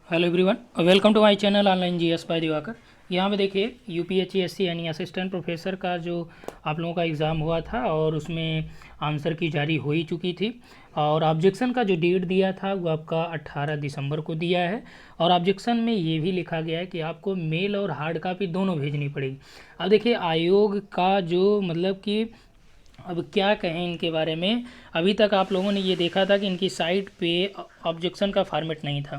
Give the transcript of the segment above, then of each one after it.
Hello everyone, welcome to my channel online GS by Diwakar. यहाँ पे देखिए यूपीएचसीएससी यानी असिस्टेंट प्रोफेसर का जो आप लोगों का एग्ज़ाम हुआ था और उसमें आंसर की जारी हो ही चुकी थी। और ऑब्जेक्शन का जो डेट दिया था वो आपका 18 दिसंबर को दिया है। और ऑब्जेक्शन में ये भी लिखा गया है कि आपको मेल और हार्ड कापी दोनों भेजनी पड़ेगी। अब देखिए आयोग का जो मतलब कि अब क्या कहें इनके बारे में। अभी तक आप लोगों ने ये देखा था कि इनकी साइट पे ऑब्जेक्शन का फॉर्मेट नहीं था।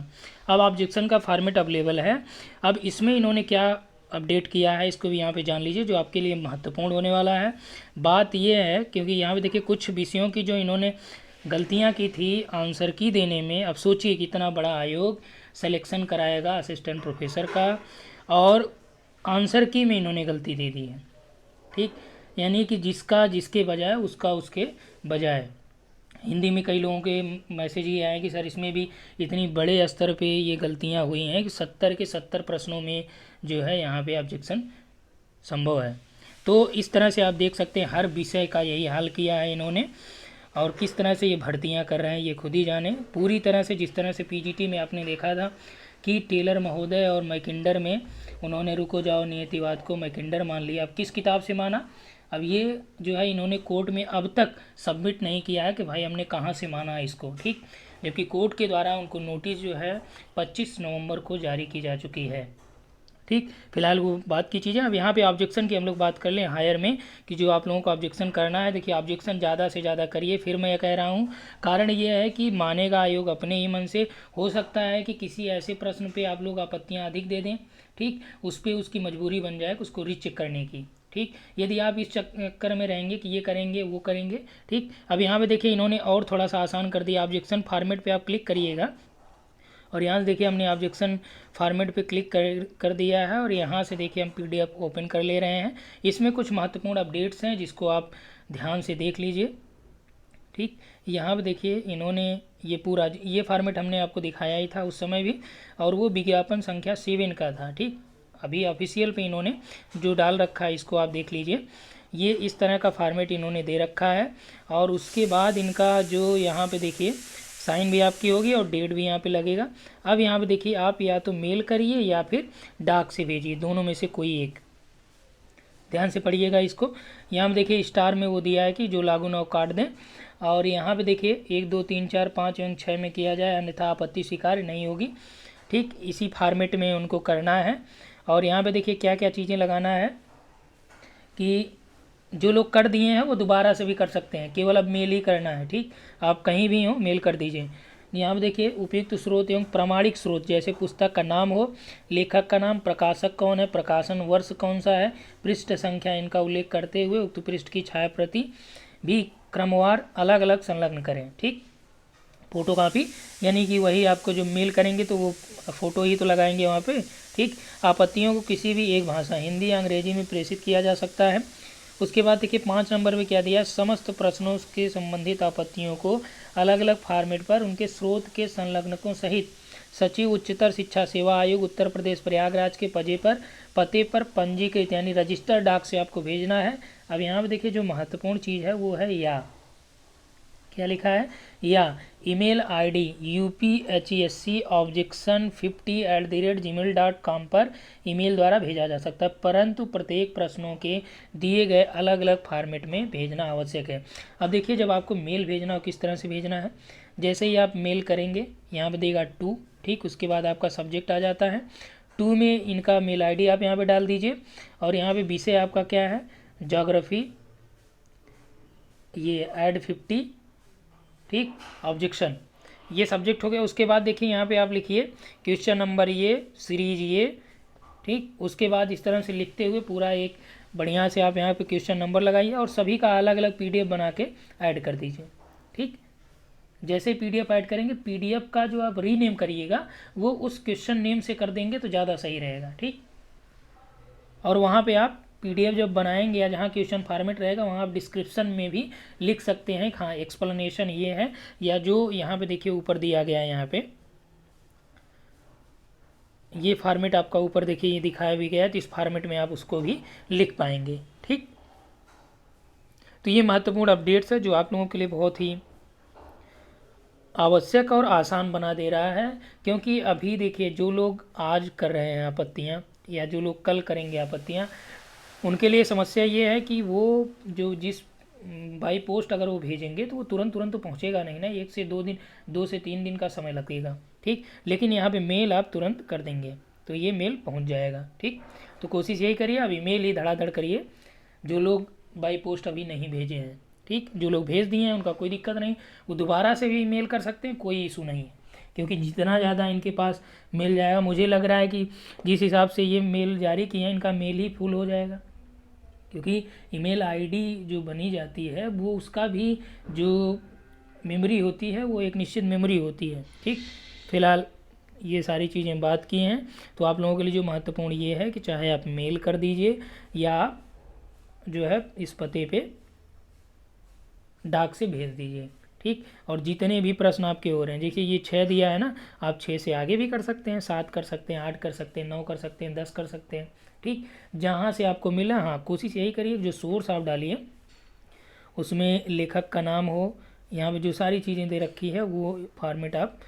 अब ऑब्जेक्शन का फॉर्मेट अवेलेबल है। अब इसमें इन्होंने क्या अपडेट किया है इसको भी यहाँ पे जान लीजिए, जो आपके लिए महत्वपूर्ण होने वाला है। बात ये है क्योंकि यहाँ पे देखिए कुछ विषयों की जो इन्होंने गलतियाँ की थी आंसर की देने में। अब सोचिए कितना बड़ा आयोग सिलेक्शन कराएगा असिस्टेंट प्रोफेसर का, और आंसर की में इन्होंने गलती दे दी है। ठीक, यानी कि जिसका जिसके बजाय उसका उसके बजाय। हिंदी में कई लोगों के मैसेज ये आए कि सर इसमें भी इतनी बड़े स्तर पे ये गलतियां हुई हैं कि 70 के 70 प्रश्नों में जो है यहाँ पे ऑब्जेक्शन संभव है। तो इस तरह से आप देख सकते हैं हर विषय का यही हाल किया है इन्होंने। और किस तरह से ये भर्तियां कर रहे हैं ये खुद ही जाने पूरी तरह से। जिस तरह से पीजीटी में आपने देखा था कि टेलर महोदय और मैकिंडर में उन्होंने रुको जाओ नियतिवाद को मैकिंडर मान लिया। अब किस किताब से माना, अब ये जो है इन्होंने कोर्ट में अब तक सबमिट नहीं किया है कि भाई हमने कहाँ से माना इसको। ठीक, जबकि कोर्ट के द्वारा उनको नोटिस जो है 25 नवंबर को जारी की जा चुकी है। ठीक, फिलहाल वो बात की चीज़ें। अब यहाँ पे ऑब्जेक्शन की हम लोग बात कर लें हायर में कि जो आप लोगों को ऑब्जेक्शन करना है। देखिए ऑब्जेक्शन ज़्यादा से ज़्यादा करिए। फिर मैं ये कह रहा हूँ, कारण ये है कि मानेगा आयोग अपने ही मन से। हो सकता है कि किसी ऐसे प्रश्न पे आप लोग आपत्तियाँ अधिक दे दें, ठीक, उस पर उसकी मजबूरी बन जाए उसको रीचेक करने की। ठीक, यदि आप इस चक्कर में रहेंगे कि ये करेंगे वो करेंगे। ठीक, अब यहाँ पे देखिए इन्होंने और थोड़ा सा आसान कर दिया। ऑब्जेक्शन फॉर्मेट पे आप क्लिक करिएगा और यहाँ से देखिए हमने ऑब्जेक्शन फॉर्मेट पे क्लिक कर दिया है और यहाँ से देखिए हम पीडीएफ ओपन कर ले रहे हैं। इसमें कुछ महत्वपूर्ण अपडेट्स हैं जिसको आप ध्यान से देख लीजिए। ठीक, यहाँ पे देखिए इन्होंने ये पूरा ये फॉर्मेट हमने आपको दिखाया ही था उस समय भी, और वो विज्ञापन संख्या 7 का था। ठीक, अभी ऑफिशियल पे इन्होंने जो डाल रखा है इसको आप देख लीजिए। ये इस तरह का फॉर्मेट इन्होंने दे रखा है। और उसके बाद इनका जो यहाँ पे देखिए साइन भी आपकी होगी और डेट भी यहाँ पे लगेगा। अब यहाँ पे देखिए आप या तो मेल करिए या फिर डाक से भेजिए, दोनों में से कोई एक। ध्यान से पढ़िएगा इसको। यहाँ पे देखिए स्टार में वो दिया है कि जो लागू न काट दें। और यहाँ पे देखिए 1 2 3 4 5 एवं 6 में किया जाए अन्यथा आपत्ति स्वीकार नहीं होगी। ठीक, इसी फॉर्मेट में उनको करना है। और यहाँ पे देखिए क्या क्या चीज़ें लगाना है कि जो लोग कर दिए हैं वो दोबारा से भी कर सकते हैं, केवल अब मेल ही करना है। ठीक, आप कहीं भी हो मेल कर दीजिए। यहाँ पे देखिए उपयुक्त स्रोत एवं प्रामाणिक स्रोत, जैसे पुस्तक का नाम हो, लेखक का नाम, प्रकाशक कौन है, प्रकाशन वर्ष कौन सा है, पृष्ठ संख्या, इनका उल्लेख करते हुए उक्त पृष्ठ की छाया प्रति भी क्रमवार अलग अलग संलग्न करें। ठीक, फ़ोटो कापी, यानी कि वही आपको जो मेल करेंगे तो वो फ़ोटो ही तो लगाएंगे वहाँ पे। ठीक, आपत्तियों को किसी भी एक भाषा हिंदी या अंग्रेजी में प्रेषित किया जा सकता है। उसके बाद देखिए 5 नंबर में क्या दिया है, समस्त प्रश्नों के संबंधित आपत्तियों को अलग अलग फॉर्मेट पर उनके स्रोत के संलग्नकों सहित सचिव उच्चतर शिक्षा सेवा आयोग उत्तर प्रदेश प्रयागराज के पते पर पंजीकृत यानी रजिस्टर डाक से आपको भेजना है। अब यहाँ पे देखिए जो महत्वपूर्ण चीज़ है वो है या, क्या लिखा है, या email ID UPHESC objection 50@gmail.com पर ईमेल द्वारा भेजा जा सकता है, परंतु प्रत्येक प्रश्नों के दिए गए अलग अलग फॉर्मेट में भेजना आवश्यक है। अब देखिए जब आपको मेल भेजना हो किस तरह से भेजना है। जैसे ही आप मेल करेंगे यहाँ पे देगा टू, ठीक, उसके बाद आपका सब्जेक्ट आ जाता है। टू में इनका मेल आईडी आप यहाँ पे डाल दीजिए और यहाँ पे विषय आपका क्या है, ज्योग्राफी, ये ऐड 50। ठीक, ऑब्जेक्शन ये सब्जेक्ट हो गया। उसके बाद देखिए यहाँ पे आप लिखिए क्वेश्चन नंबर ये, सीरीज ये। ठीक, उसके बाद इस तरह से लिखते हुए पूरा एक बढ़िया से आप यहाँ पे क्वेश्चन नंबर लगाइए और सभी का अलग अलग पीडीएफ बना के ऐड कर दीजिए। ठीक, जैसे पीडीएफ ऐड करेंगे पीडीएफ का जो आप रीनेम करिएगा वो उस क्वेश्चन नेम से कर देंगे तो ज़्यादा सही रहेगा। ठीक, और वहाँ पे आप पीडीएफ जब बनाएंगे या जहाँ क्वेश्चन फॉर्मेट रहेगा वहाँ आप डिस्क्रिप्शन में भी लिख सकते हैं हाँ एक्सप्लेनेशन ये है, या जो यहाँ पे देखिए ऊपर दिया गया है, यहाँ पे ये फॉर्मेट आपका ऊपर देखिए ये दिखाया भी गया है, तो इस फॉर्मेट में आप उसको भी लिख पाएंगे। ठीक, तो ये महत्वपूर्ण अपडेट्स है जो आप लोगों के लिए बहुत ही आवश्यक और आसान बना दे रहा है। क्योंकि अभी देखिए जो लोग आज कर रहे हैं आपत्तियाँ या जो लोग कल करेंगे आपत्तियाँ, उनके लिए समस्या ये है कि वो जो जिस बाई पोस्ट अगर वो भेजेंगे तो वो तुरंत तुरंत तो पहुँचेगा नहीं ना, 1 से 2 दिन 2 से 3 दिन का समय लगेगा। ठीक, लेकिन यहाँ पे मेल आप तुरंत कर देंगे तो ये मेल पहुँच जाएगा। ठीक, तो कोशिश यही करिए, अभी मेल ही धड़ाधड़ करिए जो लोग बाई पोस्ट अभी नहीं भेजे हैं। ठीक, जो लोग भेज दिए हैं उनका कोई दिक्कत नहीं, वो दोबारा से भी मेल कर सकते हैं, कोई इशू नहीं है। क्योंकि जितना ज़्यादा इनके पास मिल जाएगा, मुझे लग रहा है कि जिस हिसाब से ये मेल जारी किए हैं इनका मेल ही फुल हो जाएगा। क्योंकि ईमेल आईडी जो बनी जाती है वो उसका भी जो मेमोरी होती है वो एक निश्चित मेमोरी होती है। ठीक, फिलहाल ये सारी चीज़ें बात की हैं, तो आप लोगों के लिए जो महत्वपूर्ण ये है कि चाहे आप मेल कर दीजिए या आप जो है इस पते पे डाक से भेज दीजिए। ठीक, और जितने भी प्रश्न आपके हो रहे हैं, देखिए ये 6 दिया है ना, आप 6 से आगे भी कर सकते हैं, 7 कर सकते हैं, 8 कर सकते हैं, 9 कर सकते हैं, 10 कर सकते हैं। ठीक, जहाँ से आपको मिला, हाँ कोशिश यही करिए जो सोर्स आप डालिए उसमें लेखक का नाम हो, यहाँ पे जो सारी चीज़ें दे रखी है वो फॉर्मेट आप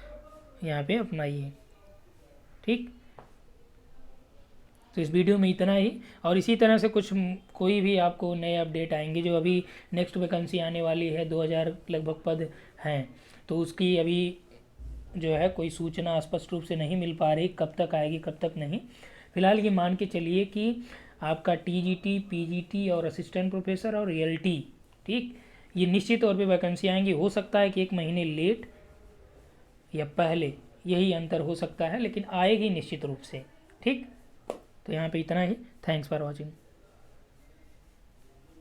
यहाँ पे अपनाइए। ठीक, तो इस वीडियो में इतना ही, और इसी तरह से कुछ कोई भी आपको नए अपडेट आएंगे, जो अभी नेक्स्ट वैकेंसी आने वाली है 2000 लगभग पद हैं, तो उसकी अभी जो है कोई सूचना स्पष्ट रूप से नहीं मिल पा रही, कब तक आएगी कब तक नहीं। फिलहाल ये मान के चलिए कि आपका टीजीटी, पीजीटी और असिस्टेंट प्रोफेसर और एलटी, ठीक, ये निश्चित तौर पे वैकेंसी आएंगी। हो सकता है कि 1 महीने लेट या पहले, यही अंतर हो सकता है, लेकिन आएगी निश्चित रूप से। ठीक, तो यहाँ पे इतना ही। Thanks for watching.